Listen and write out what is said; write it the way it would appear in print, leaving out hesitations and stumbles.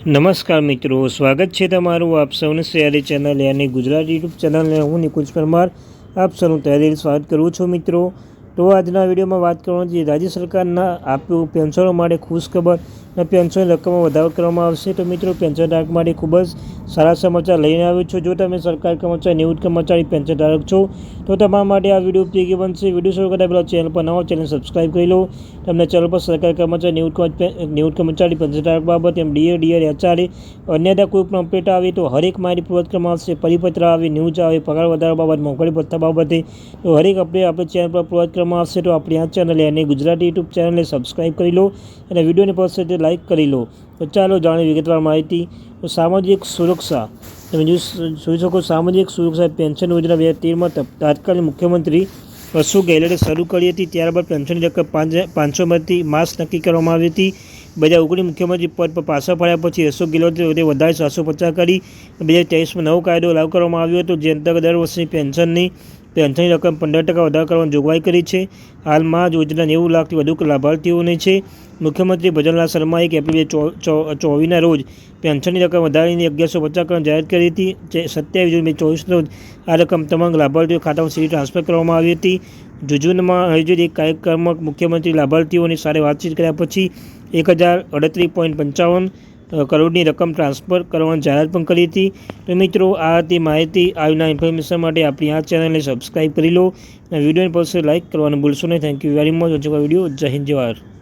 નમસ્કાર મિત્રો, સ્વાગત છે તમારું આપ સૌની સયારી ચેનલ યાની ગુજરાતી યુટ્યુબ ચેનલને હું નિકુંજ પરમાર આપ સૌનું તહેદીલ સ્વાગત કરું છું મિત્રો। તો આજના વિડીયોમાં વાત કરવાની છે રાજ્ય સરકારના આપ્યું પેન્શનો માટે ખુશખબર અને પેન્શનની રકમમાં વધારો કરવામાં આવશે। તો મિત્રો પેન્શનધારક માટે ખૂબ જ સારા સમાચાર લઈને આવ્યો છું। જો તમે સરકારી કર્મચારી નિવૃત્ત કર્મચારી પેન્શનધારક છો તો તમારા માટે આ વિડીયો ઉપયોગી બનશે। વિડીયો શરૂ કરતા પહેલાં ચેનલ પર નવો ચેનલ સબસ્ક્રાઈબ કરી લો। તમને ચેનલ પર સરકારી કર્મચારી નિવૃત્ત કર્મચારી પેન્શનધારક બાબત એમ ડીએ એચઆરએ અન્યથા કોઈ પણ અપડેટ આવે તો હરેક માહિતી પૂર્વક કરવામાં આવશે। પરિપત્ર આવે, ન્યૂઝ આવે, પગાર વધારા બાબત, મોંઘવારી ભથ્થા બાબતે તો હરેક અપડેટ આપણી ચેનલ પર પૂર્વક કરવામાં આવશે। તો આપણી આ ચેનલ યાની ગુજરાતી યુટ્યુબ ચેનલને સબસ્ક્રાઈબ કરી લો અને વિડીયોને પસંદ લાઇક કરી લો। તો ચાલો જાણીએ વિગતવાર માહિતી। તો સામાજિક સુરક્ષા તમે જોઈ શકો, સામાજિક સુરક્ષા પેન્શન યોજના 2013માં તાત્કાલિક મુખ્યમંત્રી અશોક ગેહલોતે શરૂ કરી હતી। ત્યારબાદ પેન્શનની રકમ 500માંથી માસ નક્કી કરવામાં આવી હતી। 2019 મુખ્યમંત્રી પદ પર પાછા ફર્યા પછી અશોક ગેહલોતે વધારે 750 કરી। 2023માં નવો કાયદો લાગુ કરવામાં આવ્યો હતો, જે અંતર્ગત દર વર્ષની પેન્શનની રકમ 15% વધારો કરવાની જોગવાઈ કરી છે। હાલમાં યોજના 90 લાખથી વધુ લાભાર્થીઓની છે। મુખ્યમંત્રી ભજનલાલ શર્માએ 1 એપ્રિલ 2024ના રોજ પેન્શનની રકમ વધારીને 1150 કરવાની જાહેરાત કરી હતી। 27 જૂન 2024 રોજ આ રકમ તમામ લાભાર્થીઓ ખાતામાં સીધી ટ્રાન્સફર કરવામાં આવી હતી। જૂનમાં આયોજિત એક કાર્યક્રમમાં મુખ્યમંત્રી લાભાર્થીઓની સાથે વાતચીત કર્યા પછી 1038.55 કરોડની રકમ ટ્રાન્સફર કરવાની જાહેરાત પણ કરી હતી। તો મિત્રો આ હતી માહિતી। આવનાર ઇન્ફોર્મેશન માટે આપણી આ ચેનલને સબસ્ક્રાઈબ કરી લો અને વિડીયોને પસંદ લાઇક કરવાનું ભૂલશો નહીં। Thank you very much. Video જય હિન્દ, જય ભારત।